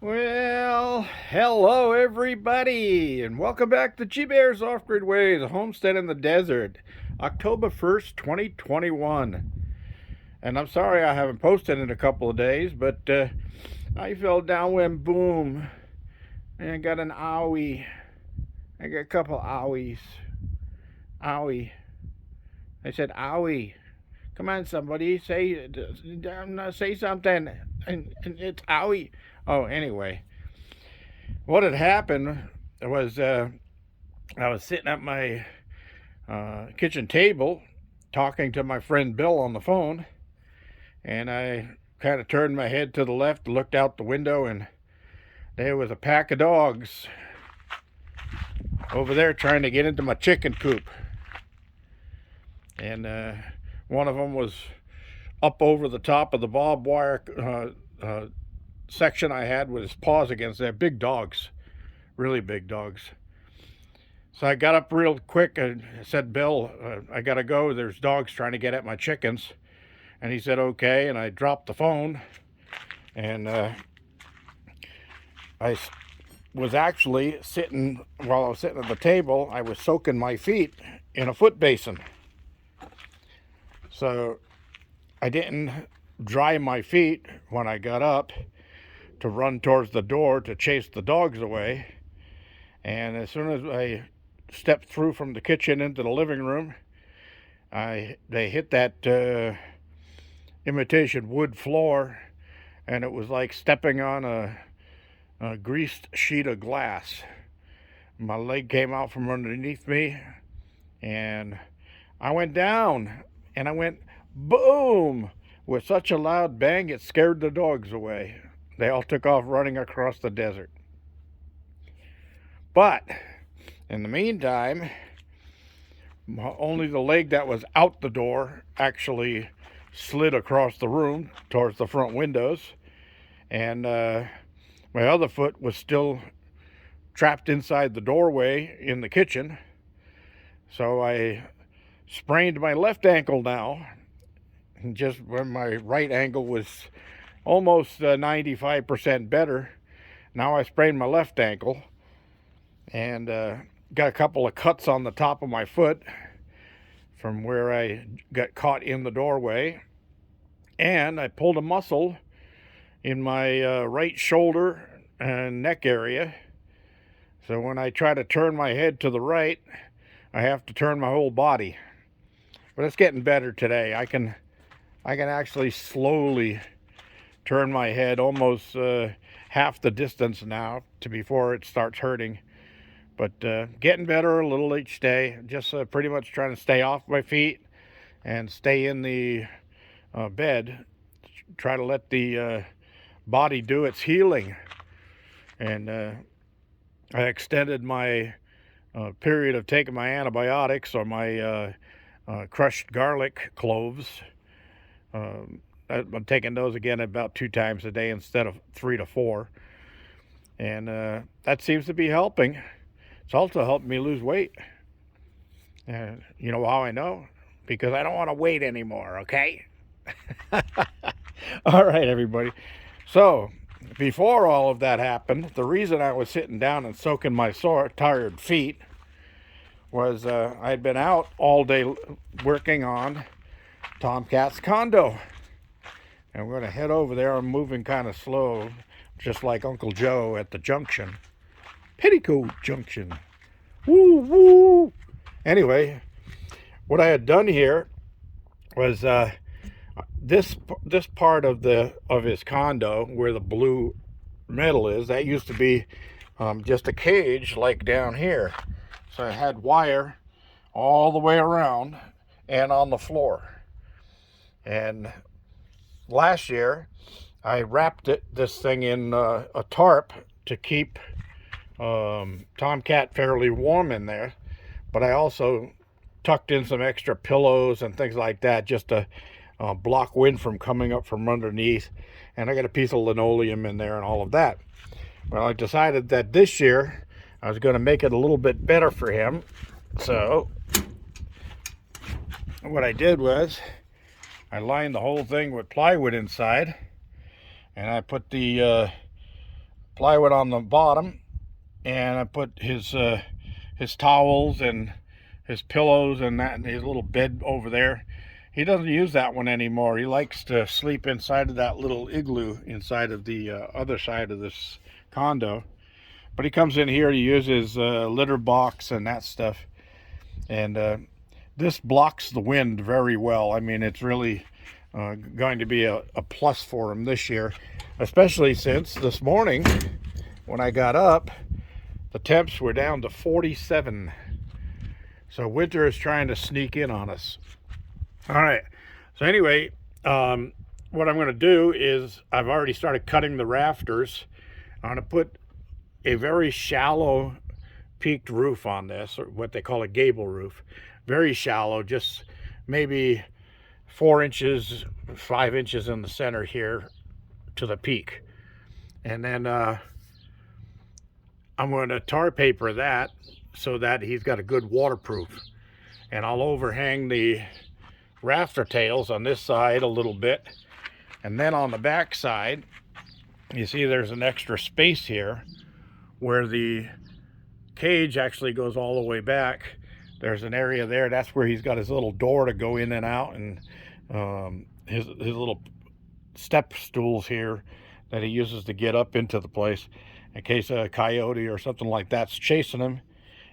Well, hello everybody, and welcome back to G Bear's Off-Grid Ways, a homestead in the desert, October 1st, 2021. And I'm sorry I haven't posted in a couple of days, but I fell down when boom, and I got an owie. I got a couple owies. Owie. I said owie. Come on, somebody, say something. And it's owie. Oh, anyway. What had happened was I was sitting at my kitchen table talking to my friend Bill on the phone, and I kind of turned my head to the left, looked out the window, and there was a pack of dogs over there trying to get into my chicken coop. And one of them was up over the top of the barbed wire section I had with his paws against there. Big dogs, really big dogs. So I got up real quick and said, Bill, I got to go. There's dogs trying to get at my chickens. And he said, okay. And I dropped the phone. And I was actually sitting, while I was sitting at the table, I was soaking my feet in a foot basin. So I didn't dry my feet when I got up to run towards the door to chase the dogs away. And as soon as I stepped through from the kitchen into the living room, they hit that imitation wood floor, and it was like stepping on a greased sheet of glass. My leg came out from underneath me, and I went down, and I went boom with such a loud bang it scared the dogs away. They all took off running across the desert. But in the meantime, only the leg that was out the door actually slid across the room towards the front windows, and my other foot was still trapped inside the doorway in the kitchen. So I sprained my left ankle now, just when my right ankle was almost 95% better. Now I sprained my left ankle, and got a couple of cuts on the top of my foot from where I got caught in the doorway, and I pulled a muscle in my right shoulder and neck area. So when I try to turn my head to the right, I have to turn my whole body. But it's getting better today. I can actually slowly turn my head almost half the distance now to before it starts hurting. But getting better a little each day. Just pretty much trying to stay off my feet and stay in the bed. Try to let the body do its healing. And I extended my period of taking my antibiotics or my crushed garlic cloves. I'm taking those again about 2 times a day instead of 3 to 4. And that seems to be helping. It's also helped me lose weight. And you know how I know? Because I don't want to wait anymore, okay? All right, everybody. So, before all of that happened, the reason I was sitting down and soaking my sore, tired feet was I had been out all day working on Tomcat's condo. And we're going to head over there. I'm moving kind of slow, just like Uncle Joe at the junction. Petticoat Junction. Woo, woo. Anyway, what I had done here was this part of his condo where the blue metal is, that used to be just a cage like down here. So I had wire all the way around and on the floor. And last year I wrapped this thing in a tarp to keep Tomcat fairly warm in there, but I also tucked in some extra pillows and things like that just to block wind from coming up from underneath, and I got a piece of linoleum in there and all of that. Well, I decided that this year I was going to make it a little bit better for him. So what I did was I lined the whole thing with plywood inside, and I put the plywood on the bottom, and I put his towels and his pillows and that, and his little bed over there. He doesn't use that one anymore. He likes to sleep inside of that little igloo inside of the other side of this condo. But he comes in here to use his litter box and that stuff. And this blocks the wind very well. I mean, it's really going to be a plus for him this year, especially since this morning when I got up, the temps were down to 47. So winter is trying to sneak in on us. All right. So anyway, what I'm going to do is I've already started cutting the rafters. I'm going to put a very shallow peaked roof on this, or what they call a gable roof. Very shallow, just maybe 4 inches, 5 inches in the center here to the peak. And then I'm going to tar paper that so that he's got a good waterproof. And I'll overhang the rafter tails on this side a little bit. And then on the back side, you see there's an extra space here where the cage actually goes all the way back. There's an area there. That's where he's got his little door to go in and out, and his little step stools here that he uses to get up into the place. In case a coyote or something like that's chasing him,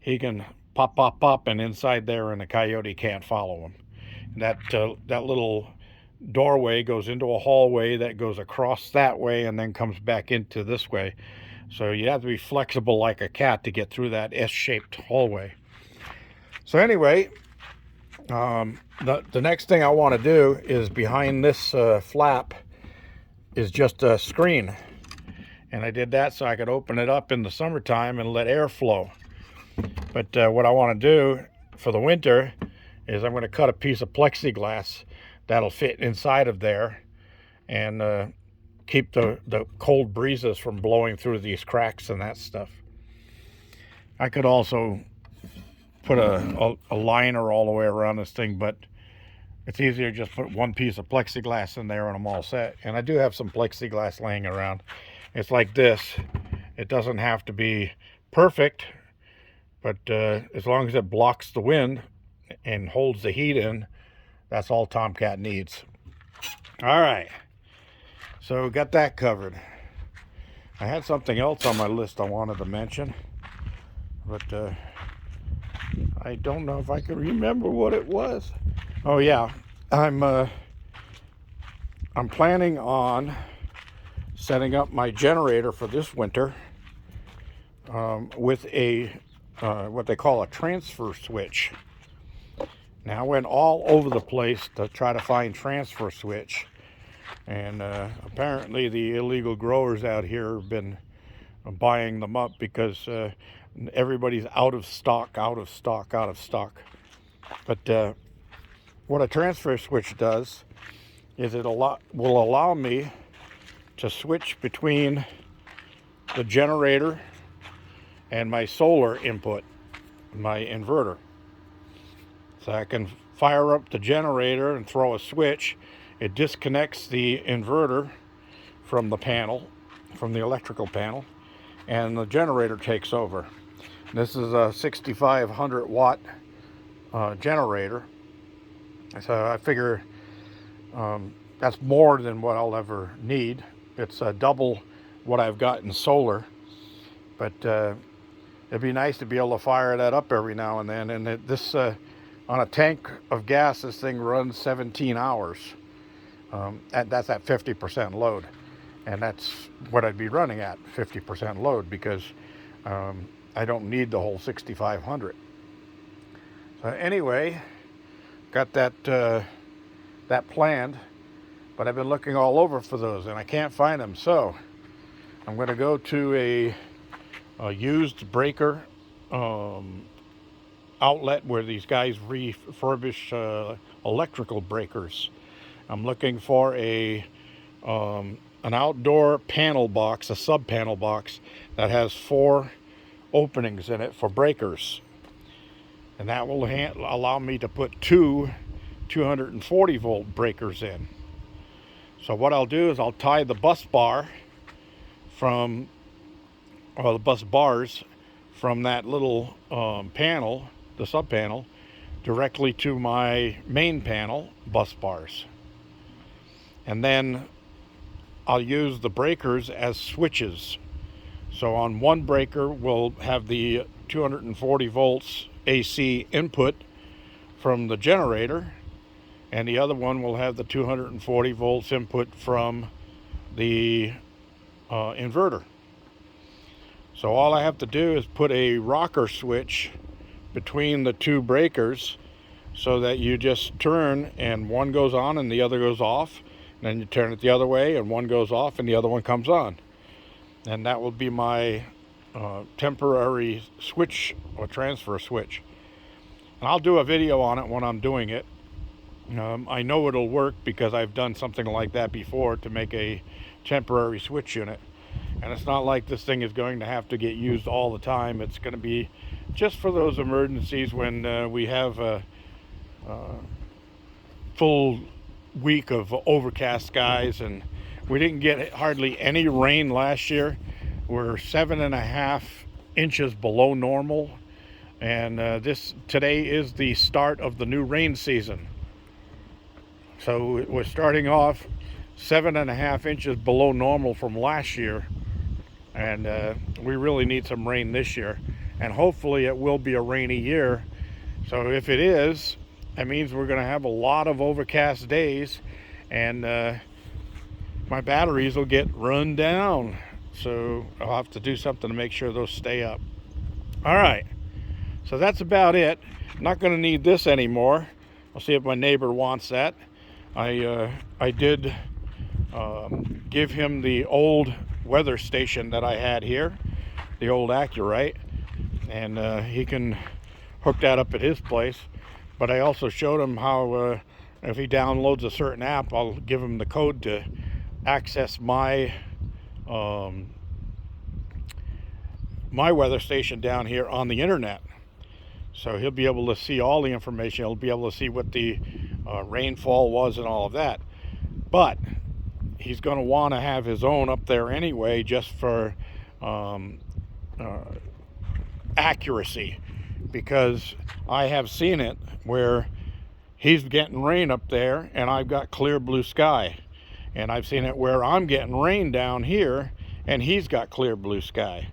he can pop, pop, pop, and inside there, and the coyote can't follow him. And that little doorway goes into a hallway that goes across that way and then comes back into this way. So you have to be flexible like a cat to get through that S-shaped hallway. So anyway, the next thing I want to do is behind this flap is just a screen. And I did that so I could open it up in the summertime and let air flow. But what I want to do for the winter is I'm going to cut a piece of plexiglass that'll fit inside of there and keep the cold breezes from blowing through these cracks and that stuff. I could also put a liner all the way around this thing, but it's easier to just put one piece of plexiglass in there and I'm all set. And I do have some plexiglass laying around. It's like this. It doesn't have to be perfect, but as long as it blocks the wind and holds the heat in, that's all Tomcat needs. All right, so got that covered. I had something else on my list I wanted to mention, but I don't know if I can remember what it was. Oh yeah, I'm planning on setting up my generator for this winter with a what they call a transfer switch. Now I went all over the place to try to find transfer switch, and apparently the illegal growers out here have been buying them up because everybody's out of stock. But what a transfer switch does is will allow me to switch between the generator and my solar input, my inverter. So I can fire up the generator and throw a switch. It disconnects the inverter from the panel, from the electrical panel, and the generator takes over. This is a 6,500 watt generator. So I figure that's more than what I'll ever need. It's double what I've got in solar, but it'd be nice to be able to fire that up every now and then. And this on a tank of gas, this thing runs 17 hours. And that's at 50% load. And that's what I'd be running at, 50% load, because I don't need the whole 6,500. So anyway, got that planned, but I've been looking all over for those and I can't find them. So I'm going to go to a used breaker outlet where these guys refurbish electrical breakers. I'm looking for an outdoor panel box, a sub panel box that has 4 openings in it for breakers, and that will allow me to put 2 240 volt breakers in. So what I'll do is I'll tie the bus bar from or the bus bars from that little panel, the sub panel, directly to my main panel bus bars. And then I'll use the breakers as switches. So on one breaker we'll have the 240 volts AC input from the generator, and the other one will have the 240 volts input from the inverter. So all I have to do is put a rocker switch between the two breakers so that you just turn and one goes on and the other goes off, and then you turn it the other way and one goes off and the other one comes on. And that will be my temporary switch or transfer switch. And I'll do a video on it when I'm doing it. I know it'll work because I've done something like that before to make a temporary switch unit. And it's not like this thing is going to have to get used all the time. It's going to be just for those emergencies when we have a full week of overcast skies, and we didn't get hardly any rain last year. We're 7.5 inches below normal, and today is the start of the new rain season. So we're starting off 7.5 inches below normal from last year, and we really need some rain this year, and hopefully it will be a rainy year. So if it is, that means we're going to have a lot of overcast days, and my batteries will get run down. So I'll have to do something to make sure those stay up. All right, so that's about it. I'm not going to need this anymore. I'll see if my neighbor wants that. I did give him the old weather station that I had here, the old Accurite, and he can hook that up at his place. But I also showed him how if he downloads a certain app, I'll give him the code to access my my weather station down here on the internet. So he'll be able to see all the information. He'll be able to see what the rainfall was and all of that. But he's going to want to have his own up there anyway, just for accuracy, because I have seen it where he's getting rain up there and I've got clear blue sky, and I've seen it where I'm getting rain down here and he's got clear blue sky.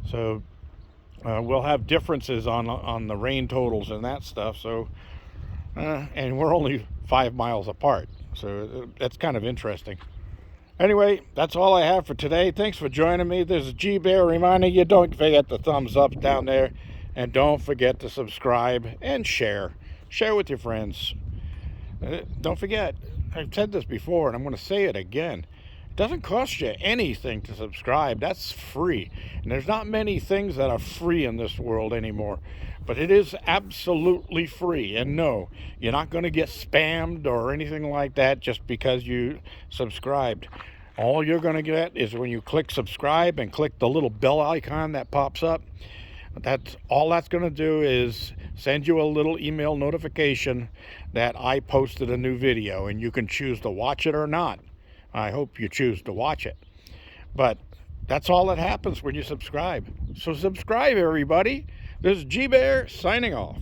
So we'll have differences on the rain totals and that stuff. So and we're only 5 miles apart, so that's kind of interesting. Anyway, that's all I have for today. Thanks for joining me. This is G-Bear reminding you, don't forget the thumbs up down there, and don't forget to subscribe and share with your friends. Don't forget, I've said this before and I'm going to say it again, it doesn't cost you anything to subscribe. That's free, and there's not many things that are free in this world anymore, but it is absolutely free. And no, you're not going to get spammed or anything like that just because you subscribed. All you're going to get is when you click subscribe and click the little bell icon that pops up. That's all that's going to do, is send you a little email notification that I posted a new video, and you can choose to watch it or not. I hope you choose to watch it. But that's all that happens when you subscribe. So subscribe, everybody. This is G-Bear signing off.